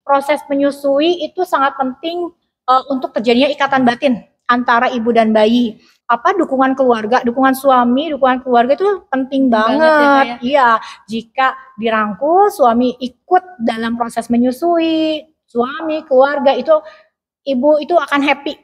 proses menyusui itu sangat penting untuk terjadinya ikatan batin antara ibu dan bayi. Dukungan keluarga, dukungan suami, dukungan keluarga itu penting banget. Iya, jika dirangkul, suami ikut dalam proses menyusui, suami, keluarga itu ibu itu akan happy.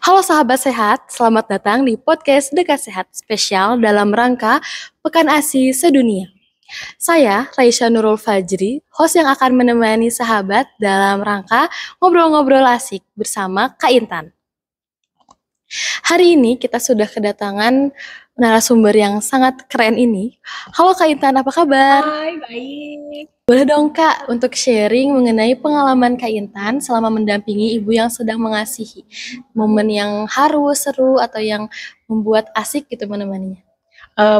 Halo sahabat sehat, selamat datang di podcast Dekat Sehat spesial dalam rangka Pekan ASI Sedunia. Saya Raisya Nurul Fajri, host yang akan menemani sahabat dalam rangka ngobrol-ngobrol asik bersama Kak Intan. Hari ini kita sudah kedatangan narasumber yang sangat keren ini. Halo Kak Intan, apa kabar? Hai, baik. Boleh dong Kak untuk sharing mengenai pengalaman Kak Intan selama mendampingi ibu yang sedang mengasihi. Momen yang haru, seru, atau yang membuat asik gitu menemaninya.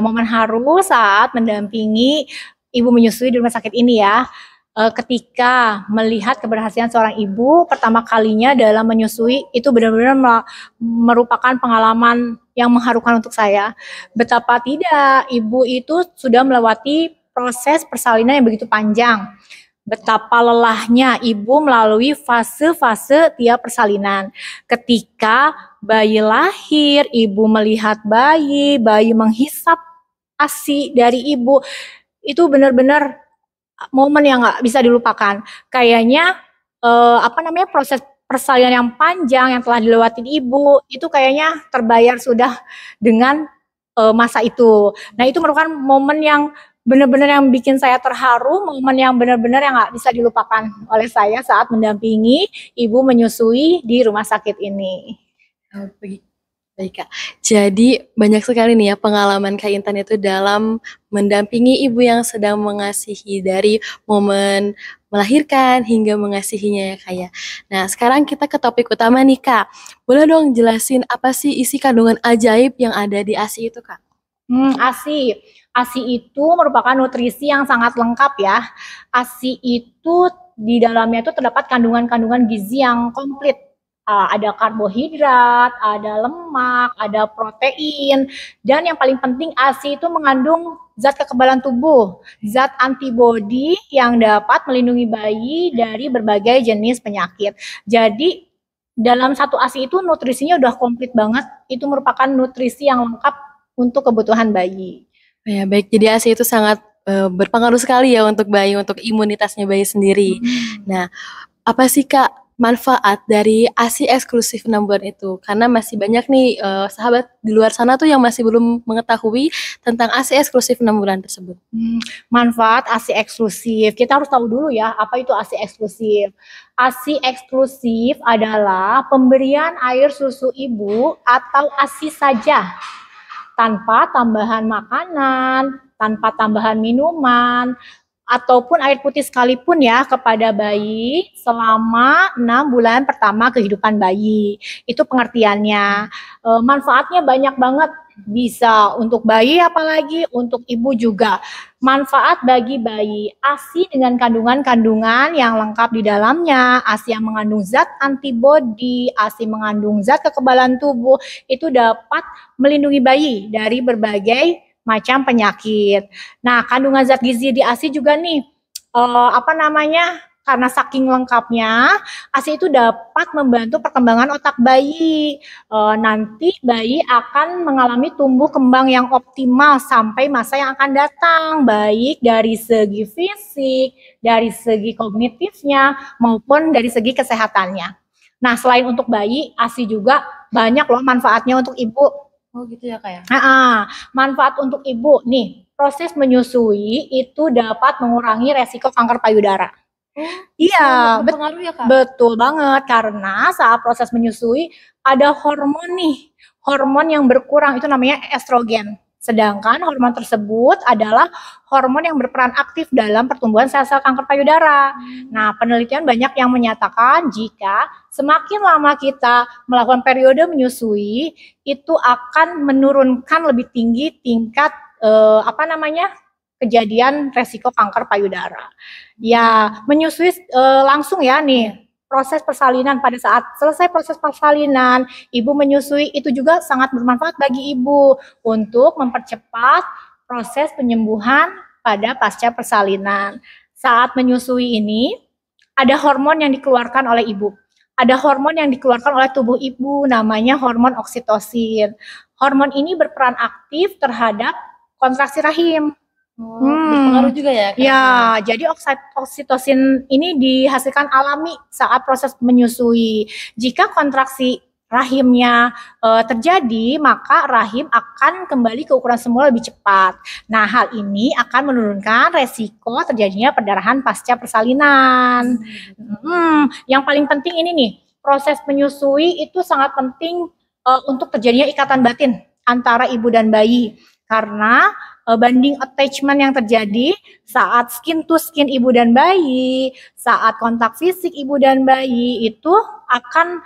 Momen haru saat mendampingi ibu menyusui di rumah sakit ini ya. Ketika melihat keberhasilan seorang ibu pertama kalinya dalam menyusui, itu benar-benar merupakan pengalaman yang mengharukan untuk saya. Betapa tidak, ibu itu sudah melewati proses persalinan yang begitu panjang. Betapa lelahnya ibu melalui fase-fase tiap persalinan. Ketika bayi lahir, ibu melihat bayi menghisap ASI dari ibu, itu benar-benar momen yang nggak bisa dilupakan. Kayaknya proses persalinan yang panjang yang telah dilewati ibu itu kayaknya terbayar sudah dengan masa itu. Nah, itu merupakan momen yang benar-benar yang bikin saya terharu, momen yang benar-benar yang nggak bisa dilupakan oleh saya saat mendampingi ibu menyusui di rumah sakit ini. Baik Kak, jadi banyak sekali nih ya pengalaman Kak Intan itu dalam mendampingi ibu yang sedang mengasihi dari momen melahirkan hingga mengasihinya ya Kak ya. Nah sekarang kita ke topik utama nih Kak, boleh dong jelasin apa sih isi kandungan ajaib yang ada di ASI itu Kak? ASI itu merupakan nutrisi yang sangat lengkap ya. ASI itu di dalamnya itu terdapat kandungan-kandungan gizi yang komplit. Ada karbohidrat, ada lemak, ada protein, dan yang paling penting ASI itu mengandung zat kekebalan tubuh, zat antibodi yang dapat melindungi bayi dari berbagai jenis penyakit. Jadi dalam satu ASI itu nutrisinya udah komplit banget, itu merupakan nutrisi yang lengkap untuk kebutuhan bayi. Ya baik, jadi ASI itu sangat berpengaruh sekali ya untuk bayi, untuk imunitasnya bayi sendiri. Nah, apa sih Kak manfaat dari ASI eksklusif 6 bulan itu? Karena masih banyak nih sahabat di luar sana tuh yang masih belum mengetahui tentang ASI eksklusif 6 bulan tersebut. Manfaat ASI eksklusif, kita harus tahu dulu ya apa itu ASI eksklusif. ASI eksklusif adalah pemberian air susu ibu atau ASI saja, tanpa tambahan makanan, tanpa tambahan minuman, ataupun air putih sekalipun ya kepada bayi selama 6 bulan pertama kehidupan bayi. Itu pengertiannya. Manfaatnya banyak banget. Bisa untuk bayi apalagi untuk ibu juga. Manfaat bagi bayi, ASI dengan kandungan-kandungan yang lengkap di dalamnya, ASI yang mengandung zat antibodi, ASI mengandung zat kekebalan tubuh, itu dapat melindungi bayi dari berbagai macam penyakit. Nah, kandungan zat gizi di ASI juga nih, karena saking lengkapnya, ASI itu dapat membantu perkembangan otak bayi. Nanti bayi akan mengalami tumbuh kembang yang optimal sampai masa yang akan datang, baik dari segi fisik, dari segi kognitifnya, maupun dari segi kesehatannya. Nah, selain untuk bayi, ASI juga banyak loh manfaatnya untuk ibu. Oh gitu ya Kak ya? Manfaat untuk ibu, nih, proses menyusui itu dapat mengurangi resiko kanker payudara. Iya, berpengaruh ya Kak? Betul banget, karena saat proses menyusui ada hormon yang berkurang, itu namanya estrogen. Sedangkan hormon tersebut adalah hormon yang berperan aktif dalam pertumbuhan sel-sel kanker payudara. Nah, penelitian banyak yang menyatakan jika semakin lama kita melakukan periode menyusui, itu akan menurunkan lebih tinggi tingkat kejadian resiko kanker payudara. Ya, menyusui langsung ya nih. Proses persalinan, pada saat selesai proses persalinan, ibu menyusui, itu juga sangat bermanfaat bagi ibu untuk mempercepat proses penyembuhan pada pasca persalinan. Saat menyusui ini, ada hormon yang dikeluarkan oleh ibu. Ada hormon yang dikeluarkan oleh tubuh ibu, namanya hormon oksitosin. Hormon ini berperan aktif terhadap kontraksi rahim. Berpengaruh juga ya? Ya, jadi oksitosin ini dihasilkan alami saat proses menyusui. Jika kontraksi rahimnya terjadi, maka rahim akan kembali ke ukuran semula lebih cepat. Nah, hal ini akan menurunkan resiko terjadinya perdarahan pasca persalinan. Yang paling penting ini nih, proses menyusui itu sangat penting untuk terjadinya ikatan batin antara ibu dan bayi. Karena bonding attachment yang terjadi saat skin to skin ibu dan bayi, saat kontak fisik ibu dan bayi itu akan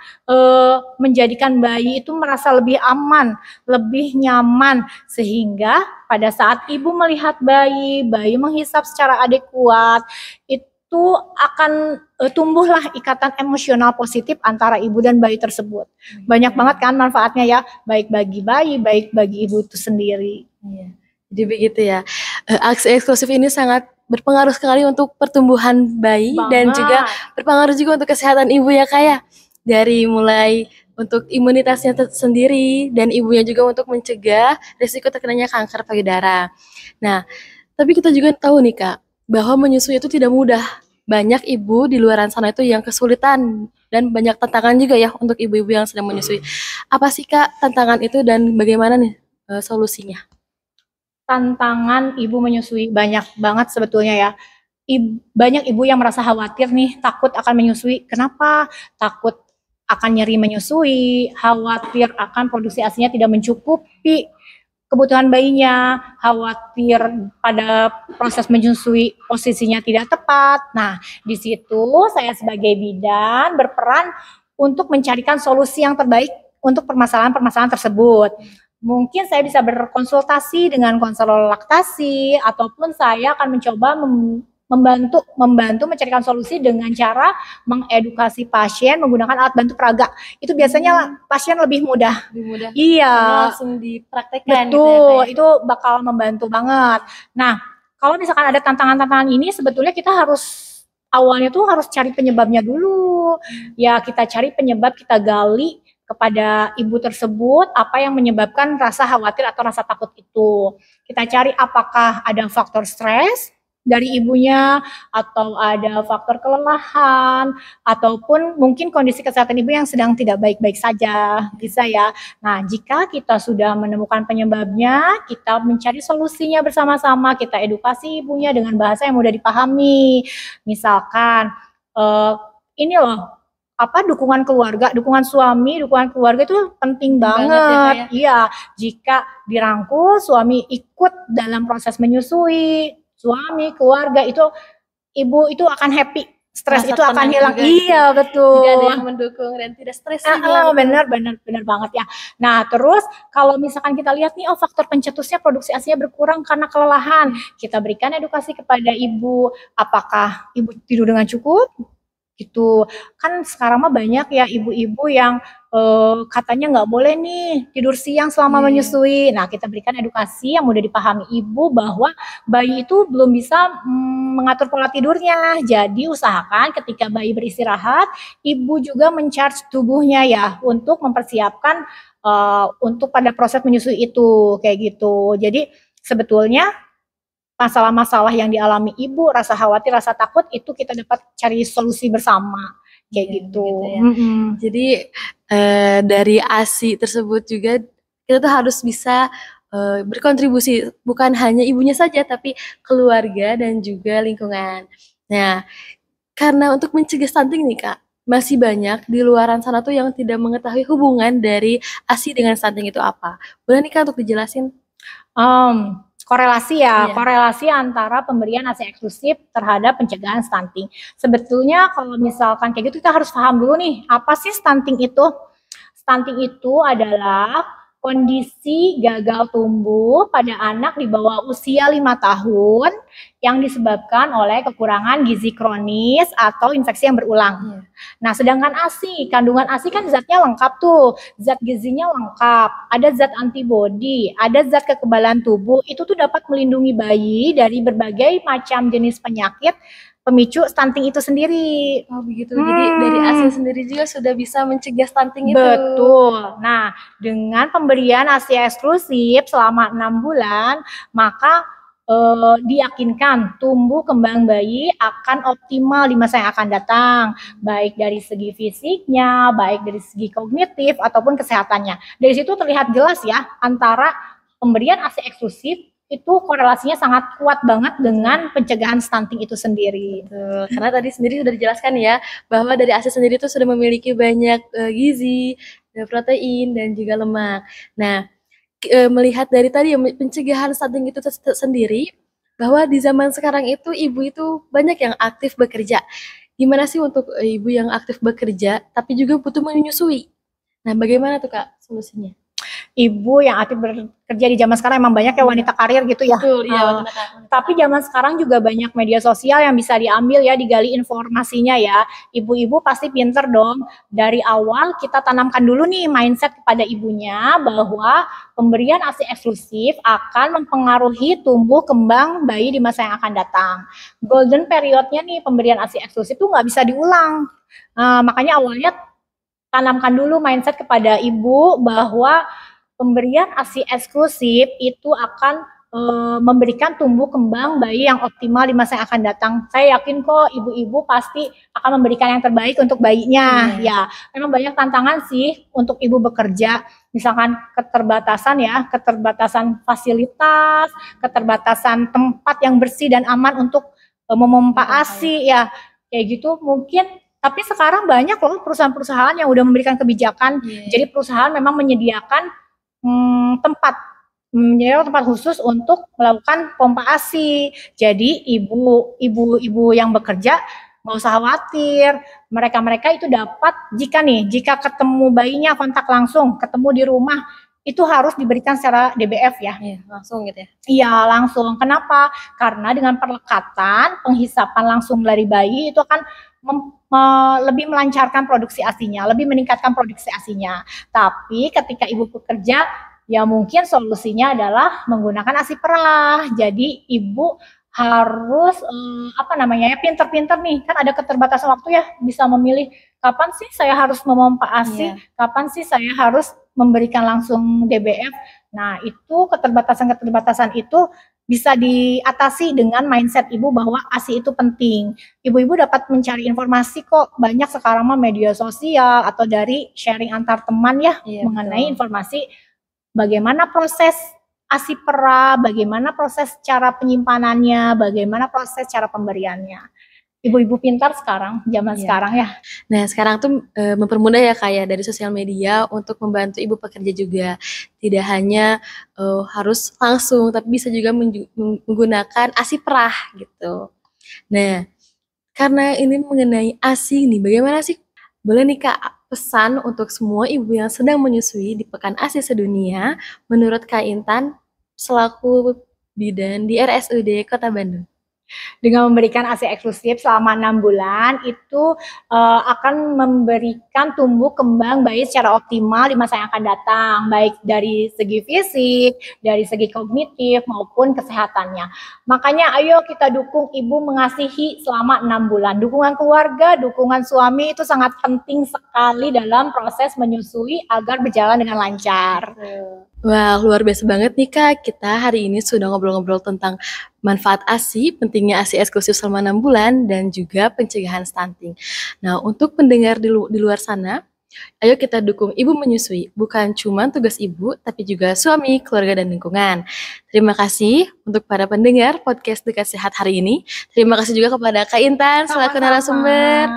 menjadikan bayi itu merasa lebih aman, lebih nyaman, sehingga pada saat ibu melihat bayi menghisap secara adekuat, itu akan tumbuhlah ikatan emosional positif antara ibu dan bayi tersebut. Banyak banget kan manfaatnya ya, baik bagi bayi, baik bagi ibu itu sendiri. Iya. Jadi begitu ya. Aksi eksklusif ini sangat berpengaruh sekali untuk pertumbuhan bayi dan juga berpengaruh juga untuk kesehatan ibu ya Kak ya. Dari mulai untuk imunitasnya sendiri dan ibunya juga untuk mencegah risiko terkenanya kanker payudara. Nah, tapi kita juga tahu nih Kak, bahwa menyusui itu tidak mudah. Banyak ibu di luar sana itu yang kesulitan dan banyak tantangan juga ya untuk ibu-ibu yang sedang menyusui. Apa sih Kak tantangan itu dan bagaimana nih solusinya? Tantangan ibu menyusui banyak banget sebetulnya ya. Banyak ibu yang merasa khawatir nih, takut akan menyusui. Kenapa? Takut akan nyeri menyusui, khawatir akan produksi ASI-nya tidak mencukupi kebutuhan bayinya, khawatir pada proses menyusui posisinya tidak tepat. Nah, di situ saya sebagai bidan berperan untuk mencarikan solusi yang terbaik untuk permasalahan-permasalahan tersebut. Mungkin saya bisa berkonsultasi dengan konselor laktasi, ataupun saya akan mencoba membantu mencarikan solusi dengan cara mengedukasi pasien menggunakan alat bantu peraga. Itu biasanya pasien lebih mudah. Iya. Langsung dipraktekkan. Betul, gitu ya, itu bakal membantu banget. Nah, kalau misalkan ada tantangan-tantangan ini, sebetulnya kita awalnya tuh harus cari penyebabnya dulu. Ya, kita cari penyebab, kita gali kepada ibu tersebut apa yang menyebabkan rasa khawatir atau rasa takut itu. Kita cari apakah ada faktor stres dari ibunya, atau ada faktor kelelahan, ataupun mungkin kondisi kesehatan ibu yang sedang tidak baik-baik saja, bisa ya. Nah, jika kita sudah menemukan penyebabnya, kita mencari solusinya bersama-sama, kita edukasi ibunya dengan bahasa yang mudah dipahami. Misalkan, ini loh, dukungan keluarga, dukungan suami, dukungan keluarga itu penting banget. Iya, jika dirangkul, suami ikut dalam proses menyusui, suami, keluarga itu, ibu itu akan happy, stres itu akan hilang. Iya, betul. Tidak ada yang mendukung dan tidak stres. Benar banget ya. Nah, terus kalau misalkan kita lihat nih, faktor pencetusnya produksi ASI-nya berkurang karena kelelahan, kita berikan edukasi kepada ibu, apakah ibu tidur dengan cukup? Gitu. Kan sekarang mah banyak ya ibu-ibu yang katanya nggak boleh nih tidur siang selama menyusui. Nah, kita berikan edukasi yang mudah dipahami ibu bahwa bayi itu belum bisa mengatur pola tidurnya. Jadi usahakan ketika bayi beristirahat, ibu juga men-charge tubuhnya ya untuk mempersiapkan untuk pada proses menyusui itu, kayak gitu. Jadi sebetulnya masalah-masalah yang dialami ibu, rasa khawatir, rasa takut, itu kita dapat cari solusi bersama, kayak gitu. Ya. Jadi dari ASI tersebut juga kita tuh harus bisa berkontribusi, bukan hanya ibunya saja, tapi keluarga dan juga lingkungan. Nah, karena untuk mencegah stunting nih Kak, masih banyak di luaran sana tuh yang tidak mengetahui hubungan dari ASI dengan stunting itu apa. Boleh nih Kak untuk dijelasin? Korelasi ya, Iya. korelasi antara pemberian ASI eksklusif terhadap pencegahan stunting. Sebetulnya kalau misalkan kayak gitu kita harus paham dulu nih, apa sih stunting itu? Stunting itu adalah kondisi gagal tumbuh pada anak di bawah usia 5 tahun yang disebabkan oleh kekurangan gizi kronis atau infeksi yang berulang. Iya. Nah, sedangkan ASI, kandungan ASI kan zatnya lengkap tuh, zat gizinya lengkap, ada zat antibodi, ada zat kekebalan tubuh, itu tuh dapat melindungi bayi dari berbagai macam jenis penyakit pemicu stunting itu sendiri. Oh begitu. Jadi dari ASI sendiri juga sudah bisa mencegah stunting itu. Betul. Nah, dengan pemberian ASI eksklusif selama 6 bulan, maka diyakinkan tumbuh kembang bayi akan optimal di masa yang akan datang, baik dari segi fisiknya, baik dari segi kognitif ataupun kesehatannya. Dari situ terlihat jelas ya antara pemberian ASI eksklusif itu korelasinya sangat kuat banget dengan pencegahan stunting itu sendiri. Betul. Karena tadi sendiri sudah dijelaskan ya bahwa dari ASI sendiri itu sudah memiliki banyak gizi, protein dan juga lemak. Nah, melihat dari tadi ya pencegahan stunting itu sendiri bahwa di zaman sekarang itu ibu itu banyak yang aktif bekerja. Gimana sih untuk ibu yang aktif bekerja tapi juga butuh menyusui? Nah, bagaimana tuh Kak solusinya? Ibu yang aktif bekerja di zaman sekarang emang banyak ya wanita karir gitu ya. Betul, iya, wanita karir. Tapi zaman sekarang juga banyak media sosial yang bisa diambil ya, digali informasinya ya. Ibu-ibu pasti pinter dong. Dari awal kita tanamkan dulu nih mindset kepada ibunya bahwa pemberian ASI eksklusif akan mempengaruhi tumbuh kembang bayi di masa yang akan datang. Golden periodnya nih pemberian ASI eksklusif itu nggak bisa diulang. Makanya awalnya tanamkan dulu mindset kepada ibu bahwa pemberian ASI eksklusif itu akan memberikan tumbuh kembang bayi yang optimal di masa yang akan datang. Saya yakin kok ibu-ibu pasti akan memberikan yang terbaik untuk bayinya. Ya, memang banyak tantangan sih untuk ibu bekerja. Misalkan keterbatasan fasilitas, keterbatasan tempat yang bersih dan aman untuk memompa ASI ya. Kayak gitu mungkin. Tapi sekarang banyak loh perusahaan-perusahaan yang udah memberikan kebijakan. Jadi perusahaan memang menyediakan tempat khusus untuk melakukan pompa ASI. Jadi ibu-ibu yang bekerja nggak usah khawatir. Mereka itu dapat jika ketemu bayinya kontak langsung, ketemu di rumah, itu harus diberikan secara DBF ya. Iya, langsung gitu ya. Iya, langsung. Kenapa? Karena dengan perlekatan, penghisapan langsung dari bayi itu akan lebih melancarkan produksi ASINya, lebih meningkatkan produksi ASINya. Tapi ketika ibu bekerja, ya mungkin solusinya adalah menggunakan ASI perah. Jadi ibu harus pinter-pinter nih, kan ada keterbatasan waktu ya, bisa memilih kapan sih saya harus memompa ASI, kapan sih saya harus memberikan langsung DBF. Nah, itu keterbatasan itu bisa diatasi dengan mindset ibu bahwa ASI itu penting. Ibu-ibu dapat mencari informasi kok, banyak sekarang mah media sosial atau dari sharing antar teman ya, mengenai informasi bagaimana proses ASI perah, bagaimana proses cara penyimpanannya, bagaimana proses cara pemberiannya. Ibu-ibu pintar sekarang, zaman sekarang ya. Nah, sekarang tuh mempermudah ya kayak dari sosial media untuk membantu ibu pekerja juga. Tidak hanya harus langsung, tapi bisa juga menggunakan ASI perah gitu. Nah, karena ini mengenai ASI nih, bagaimana sih? Boleh nih Kak, pesan untuk semua ibu yang sedang menyusui di Pekan ASI Sedunia, menurut Kak Intan, selaku bidan di RSUD Kota Bandung. Dengan memberikan ASI eksklusif selama 6 bulan itu akan memberikan tumbuh kembang bayi secara optimal di masa yang akan datang, baik dari segi fisik, dari segi kognitif maupun kesehatannya. Makanya ayo kita dukung ibu mengasihi selama 6 bulan. Dukungan keluarga, dukungan suami itu sangat penting sekali dalam proses menyusui agar berjalan dengan lancar. Wah, luar biasa banget nih Kak. Kita hari ini sudah ngobrol-ngobrol tentang manfaat ASI, pentingnya ASI eksklusif selama 6 bulan, dan juga pencegahan stunting. Nah, untuk pendengar di luar sana, ayo kita dukung ibu menyusui. Bukan cuma tugas ibu, tapi juga suami, keluarga, dan lingkungan. Terima kasih untuk para pendengar podcast Dekat Sehat hari ini. Terima kasih juga kepada Kak Intan selaku narasumber.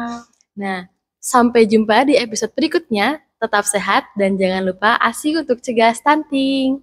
Nah, sampai jumpa di episode berikutnya. Tetap sehat dan jangan lupa ASI untuk cegah stunting.